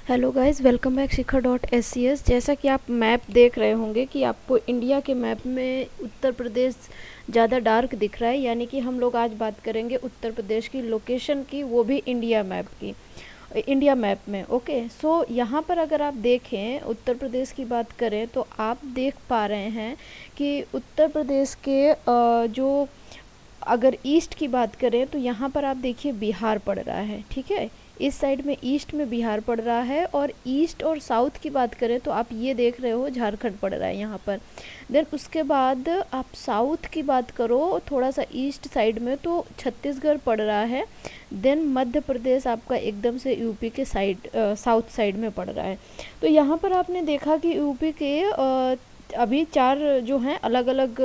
Hello guys, welcome back Shikha. जैसा कि आप मैप देख रहे होंगे कि आपको इंडिया के मैप में उत्तर प्रदेश ज़्यादा डार्क दिख रहा है, यानी कि हम लोग आज बात करेंगे उत्तर प्रदेश की लोकेशन की, वो भी इंडिया मैप की, इंडिया मैप में। ओके, सो यहाँ पर अगर आप देखें उत्तर प्रदेश की बात करें तो आप देख पा रहे हैं कि उत्तर प्रदेश के जो अगर ईस्ट की बात करें तो यहाँ पर आप देखिए बिहार पड़ रहा है। ठीक है, इस साइड में ईस्ट में बिहार पड़ रहा है, और ईस्ट और साउथ की बात करें तो आप ये देख रहे हो झारखंड पड़ रहा है यहाँ पर। देन उसके बाद आप साउथ की बात करो थोड़ा सा ईस्ट साइड में तो छत्तीसगढ़ पड़ रहा है। देन मध्य प्रदेश आपका एकदम से यूपी के साइड साउथ साइड में पड़ रहा है। तो यहाँ पर आपने देखा कि यूपी के अभी 4 जो हैं अलग अलग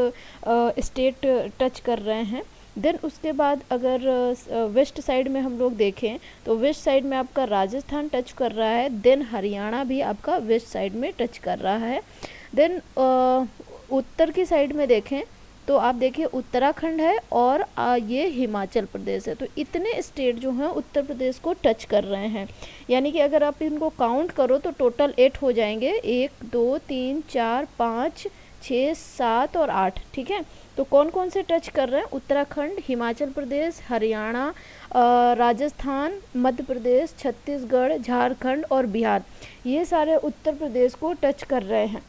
स्टेट टच कर रहे हैं। देन उसके बाद अगर वेस्ट साइड में हम लोग देखें तो वेस्ट साइड में आपका राजस्थान टच कर रहा है। देन हरियाणा भी आपका वेस्ट साइड में टच कर रहा है। देन उत्तर की साइड में देखें तो आप देखिए उत्तराखंड है, और ये हिमाचल प्रदेश है। तो इतने स्टेट जो हैं उत्तर प्रदेश को टच कर रहे हैं, यानी कि अगर आप इनको काउंट करो तो टोटल 8 हो जाएंगे, 1 2 3 4 5 6 7 और 8। ठीक है, तो कौन कौन से टच कर रहे हैं? उत्तराखंड, हिमाचल प्रदेश, हरियाणा, राजस्थान, मध्य प्रदेश, छत्तीसगढ़, झारखंड और बिहार, ये सारे उत्तर प्रदेश को टच कर रहे हैं।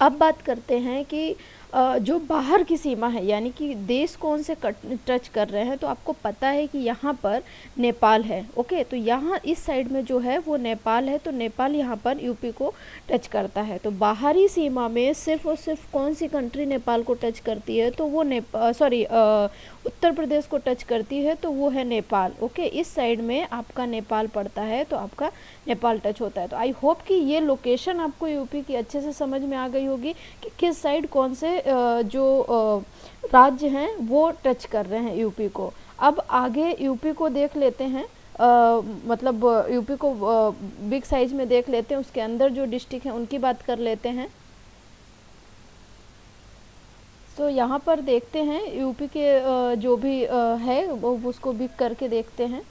अब बात करते हैं कि जो बाहर की सीमा है, यानी कि देश कौन से टच कर रहे हैं, तो आपको पता है कि यहाँ पर नेपाल है। ओके, तो यहाँ इस साइड में जो है वो नेपाल है, तो नेपाल यहाँ पर यूपी को टच करता है। तो बाहरी सीमा में सिर्फ और सिर्फ कौन सी कंट्री नेपाल को टच करती है, तो वो उत्तर प्रदेश को टच करती है, तो वो है नेपाल। ओके, इस साइड में आपका नेपाल पड़ता है, तो आपका नेपाल टच होता है। तो आई होप कि ये लोकेशन आपको यूपी की अच्छे से समझ में आ गई होगी कि किस साइड कौन से जो राज्य हैं वो टच कर रहे हैं यूपी को। अब आगे यूपी को देख लेते हैं, मतलब यूपी को बिग साइज में देख लेते हैं, उसके अंदर जो डिस्ट्रिक्ट हैं उनकी बात कर लेते हैं। तो यहाँ पर देखते हैं यूपी के जो भी है वो उसको बिग करके देखते हैं।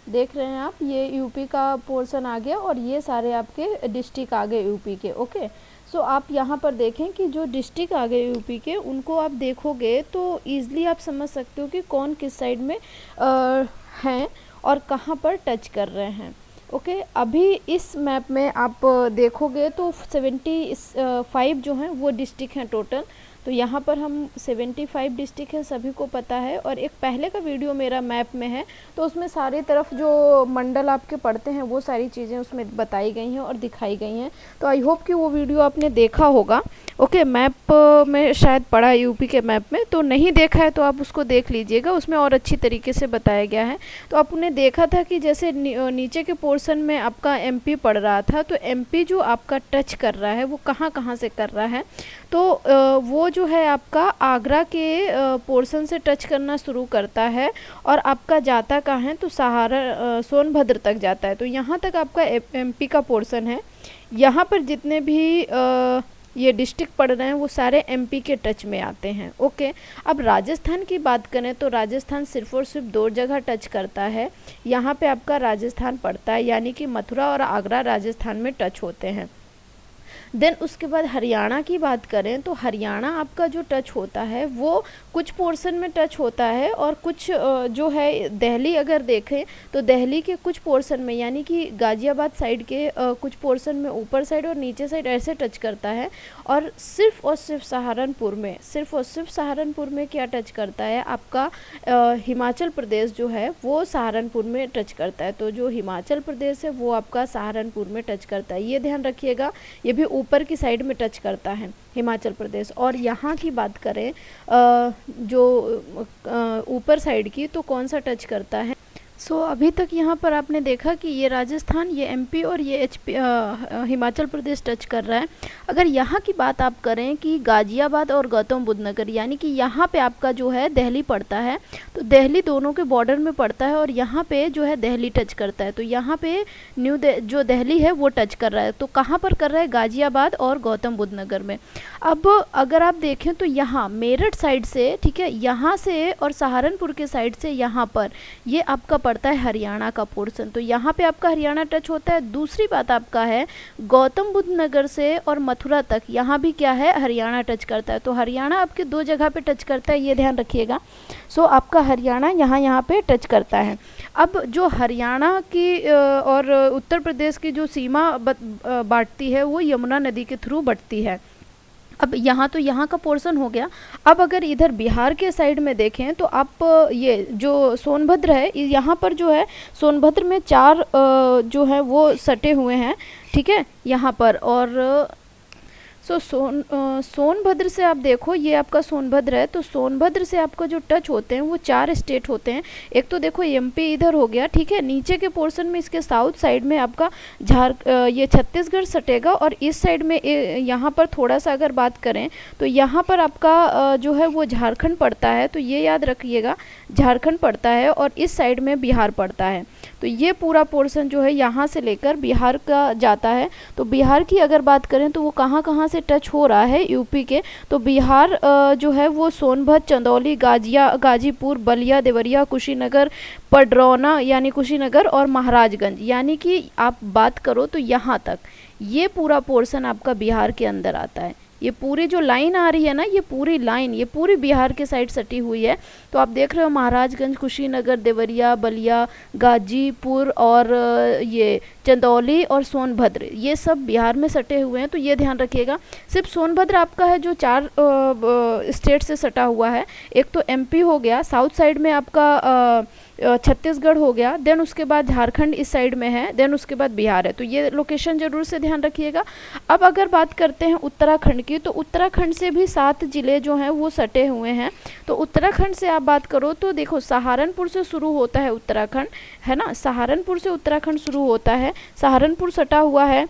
देख रहे हैं आप, ये यूपी का पोर्शन आ गया और ये सारे आपके डिस्ट्रिक्ट आ गए यूपी के। ओके, सो आप यहाँ पर देखें कि जो डिस्ट्रिक्ट आ गए यूपी के उनको आप देखोगे तो ईज़िली आप समझ सकते हो कि कौन किस साइड में हैं और कहाँ पर टच कर रहे हैं। ओके, अभी इस मैप में आप देखोगे तो 75 जो हैं वो डिस्ट्रिक्ट हैं टोटल। तो यहाँ पर हम 75 डिस्ट्रिक्ट हैं, सभी को पता है। और एक पहले का वीडियो मेरा मैप में है, तो उसमें सारी तरफ जो मंडल आपके पड़ते हैं वो सारी चीज़ें उसमें बताई गई हैं और दिखाई गई हैं। तो आई होप कि वो वीडियो आपने देखा होगा। ओके, मैप में शायद पड़ा है यूपी के मैप में, तो नहीं देखा है तो आप उसको देख लीजिएगा, उसमें और अच्छी तरीके से बताया गया है। तो आपने देखा था कि जैसे नीचे के पोर्शन में आपका एमपी पड़ रहा था, तो एमपी जो आपका टच कर रहा है वो कहाँ कहाँ से कर रहा है, तो वो जो है आपका आगरा के पोर्शन से टच करना शुरू करता है, और आपका जाता कहाँ है तो सहारा सोनभद्र तक जाता है। तो यहाँ तक आपका एमपी का पोर्शन है। यहाँ पर जितने भी ये डिस्ट्रिक्ट पड़ रहे हैं वो सारे एमपी के टच में आते हैं। ओके, अब राजस्थान की बात करें तो राजस्थान सिर्फ और सिर्फ 2 जगह टच करता है। यहाँ पे आपका राजस्थान पड़ता है, यानी कि मथुरा और आगरा राजस्थान में टच होते हैं। देन उसके बाद हरियाणा की बात करें तो हरियाणा आपका जो टच होता है वो कुछ पोर्शन में टच होता है, और कुछ जो है दिल्ली अगर देखें तो दिल्ली के कुछ पोर्शन में, यानी कि गाज़ियाबाद साइड के कुछ पोर्शन में ऊपर साइड और नीचे साइड ऐसे टच करता है। और सिर्फ सहारनपुर में, सिर्फ और सिर्फ सहारनपुर में क्या टच करता है आपका हिमाचल प्रदेश जो है वो सहारनपुर में टच करता है। तो जो हिमाचल प्रदेश है वो आपका सहारनपुर में टच करता है, ये ध्यान रखिएगा। ये भी ऊपर की साइड में टच करता है हिमाचल प्रदेश। और यहाँ की बात करें जो ऊपर साइड की, तो कौन सा टच करता है? अभी तक यहाँ पर आपने देखा कि ये राजस्थान, ये एमपी और ये हिमाचल प्रदेश टच कर रहा है। अगर यहाँ की बात आप करें कि गाजियाबाद और गौतम बुद्ध नगर, यानी कि यहाँ पे आपका जो है दिल्ली पड़ता है, तो दिल्ली दोनों के बॉर्डर में पड़ता है और यहाँ पे जो है दिल्ली टच करता है। तो यहाँ पे जो दिल्ली है वो टच कर रहा है। तो कहाँ पर कर रहा है? गाजियाबाद और गौतम बुद्ध नगर में। अब अगर आप देखें तो यहाँ मेरठ साइड से, ठीक है, यहाँ से और सहारनपुर के साइड से यहाँ पर ये आपका पड़ता है हरियाणा का पोर्शन। तो यहाँ पे आपका हरियाणा टच होता है। दूसरी बात आपका है गौतम बुद्ध नगर से और मथुरा तक, यहाँ भी क्या है? हरियाणा टच करता है। तो हरियाणा आपके दो जगह पे टच करता है, ये ध्यान रखिएगा। आपका हरियाणा यहाँ पे टच करता है। अब जो हरियाणा की और उत्तर प्रदेश की जो सीमा बांटती है वो यमुना नदी के थ्रू बढ़ती है। अब यहाँ तो यहाँ का पोर्शन हो गया। अब अगर इधर बिहार के साइड में देखें तो आप ये जो सोनभद्र है, यहाँ पर जो है सोनभद्र में 4 जो है वो सटे हुए हैं, ठीक है, यहाँ पर। और सोनभद्र से आप देखो, ये आपका सोनभद्र है, तो सोनभद्र से आपका जो टच होते हैं वो 4 स्टेट होते हैं। एक तो देखो एमपी इधर हो गया, ठीक है, नीचे के पोर्शन में इसके साउथ साइड में आपका ये छत्तीसगढ़ सटेगा और इस साइड में यहाँ पर थोड़ा सा अगर बात करें तो यहाँ पर आपका जो है वो झारखंड पड़ता है। तो ये याद रखिएगा, झारखंड पड़ता है और इस साइड में बिहार पड़ता है। तो ये पूरा पोर्शन जो है यहाँ से लेकर बिहार का जाता है। तो बिहार की अगर बात करें तो वो कहाँ से टच हो रहा है? यूपी के। तो बिहार जो है वो सोनभद्र, चंदौली, गाजीपुर, बलिया, देवरिया, कुशीनगर, पडरौना यानी कुशीनगर और महाराजगंज, यानी कि आप बात करो तो यहाँ तक ये पूरा पोर्शन आपका बिहार के अंदर आता है। ये पूरी जो लाइन आ रही है ना, ये पूरी लाइन, ये पूरी बिहार के साइड सटी हुई है। तो आप देख रहे हो महाराजगंज, कुशीनगर, देवरिया, बलिया, गाजीपुर और ये चंदौली और सोनभद्र, ये सब बिहार में सटे हुए हैं। तो ये ध्यान रखिएगा। सिर्फ सोनभद्र आपका है जो 4 स्टेट से सटा हुआ है। एक तो एमपी हो गया, साउथ साइड में आपका छत्तीसगढ़ हो गया, देन उसके बाद झारखंड इस साइड में है, देन उसके बाद बिहार है। तो ये लोकेशन जरूर से ध्यान रखिएगा। अब अगर बात करते हैं उत्तराखंड की, तो उत्तराखंड से भी 7 जिले जो हैं वो सटे हुए हैं। तो उत्तराखंड से आप बात करो तो देखो सहारनपुर से शुरू होता है उत्तराखंड, है ना, सहारनपुर से उत्तराखंड शुरू होता है, सहारनपुर सटा हुआ है।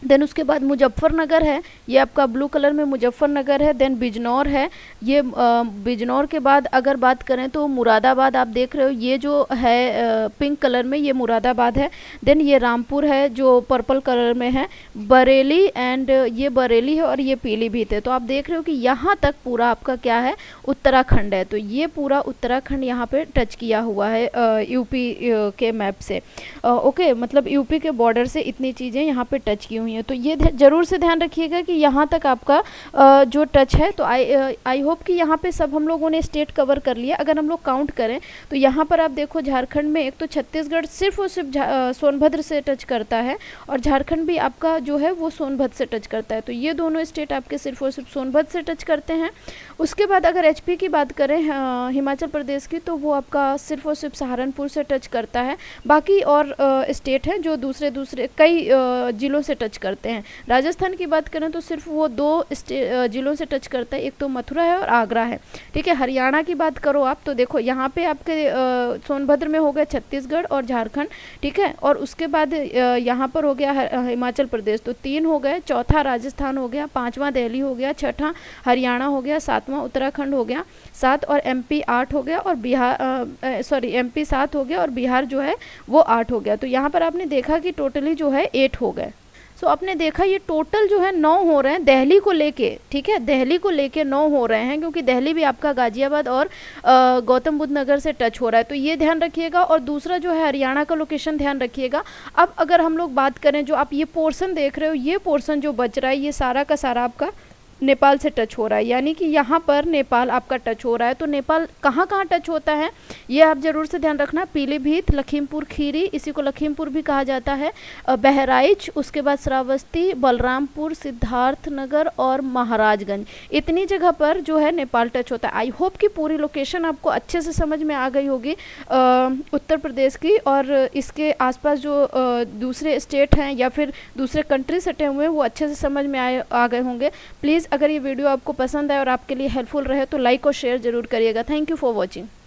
देन उसके बाद मुजफ्फरनगर है, ये आपका ब्लू कलर में मुजफ्फरनगर है। देन बिजनौर है, ये बिजनौर के बाद अगर बात करें तो मुरादाबाद आप देख रहे हो, ये जो है पिंक कलर में, ये मुरादाबाद है। देन ये रामपुर है जो पर्पल कलर में है, बरेली एंड ये बरेली है और ये पीलीभीत है। तो आप देख रहे हो कि यहाँ तक पूरा आपका क्या है? उत्तराखंड है। तो ये पूरा उत्तराखंड यहाँ पे टच किया हुआ है यूपी के मैप से। ओके, मतलब यूपी के बॉर्डर से इतनी चीज़ें यहाँ पे टच की हुई है। तो ये जरूर से ध्यान रखिएगा कि यहाँ तक आपका जो टच है। तो आई होप कि यहाँ पे सब हम लोगों ने स्टेट कवर कर लिया। अगर हम लोग काउंट करें तो यहाँ पर आप देखो झारखंड में एक तो छत्तीसगढ़ सिर्फ और सिर्फ सोनभद्र से टच करता है और झारखंड भी आपका जो है वो सोनभद्र से टच करता है। तो ये दोनों स्टेट आपके सिर्फ और सिर्फ सोनभद्र से टच करते हैं। उसके बाद अगर एचपी की बात करें, हिमाचल प्रदेश की, तो वो आपका सिर्फ और सिर्फ सहारनपुर से टच करता है। बाकी और स्टेट हैं जो दूसरे कई जिलों से टच करते हैं। राजस्थान की बात करें तो सिर्फ वो 2 जिलों से टच करता है, एक तो मथुरा है और आगरा है, ठीक है। हरियाणा की बात करो आप तो देखो यहाँ पे आपके सोनभद्र में हो गया छत्तीसगढ़ और झारखंड, ठीक है, और उसके बाद यहाँ पर हो गया हिमाचल प्रदेश। तो 3 हो गए, चौथा राजस्थान हो गया, 5वां दिल्ली हो गया, 6ठा हरियाणा हो गया, 7वां उत्तराखंड हो गया, 7 और एमपी 8 हो गया और बिहार एमपी 7 हो गया और बिहार जो है वो 8 हो गया। तो यहाँ पर आपने देखा कि टोटली जो है 8 हो गए। आपने देखा ये टोटल जो है 9 हो रहे हैं दिल्ली को लेके, ठीक है, दिल्ली को लेके 9 हो रहे हैं क्योंकि दिल्ली भी आपका गाजियाबाद और गौतम बुद्ध नगर से टच हो रहा है। तो ये ध्यान रखिएगा। और दूसरा जो है हरियाणा का लोकेशन ध्यान रखिएगा। अब अगर हम लोग बात करें, जो आप ये पोर्शन देख रहे हो, ये पोर्शन जो बच रहा है ये सारा का सारा आपका नेपाल से टच हो रहा है, यानी कि यहाँ पर नेपाल आपका टच हो रहा है। तो नेपाल कहाँ टच होता है ये आप जरूर से ध्यान रखना। पीलीभीत, लखीमपुर खीरी, इसी को लखीमपुर भी कहा जाता है, बहराइच, उसके बाद श्रावस्ती, बलरामपुर, सिद्धार्थनगर और महाराजगंज, इतनी जगह पर जो है नेपाल टच होता है। आई होप कि पूरी लोकेशन आपको अच्छे से समझ में आ गई होगी उत्तर प्रदेश की, और इसके आसपास जो दूसरे स्टेट हैं या फिर दूसरे कंट्री सटे हुए हैं वो अच्छे से समझ में आ गए होंगे। प्लीज़ अगर ये वीडियो आपको पसंद आए और आपके लिए हेल्पफुल रहे तो लाइक और शेयर ज़रूर करिएगा। Thank you for watching.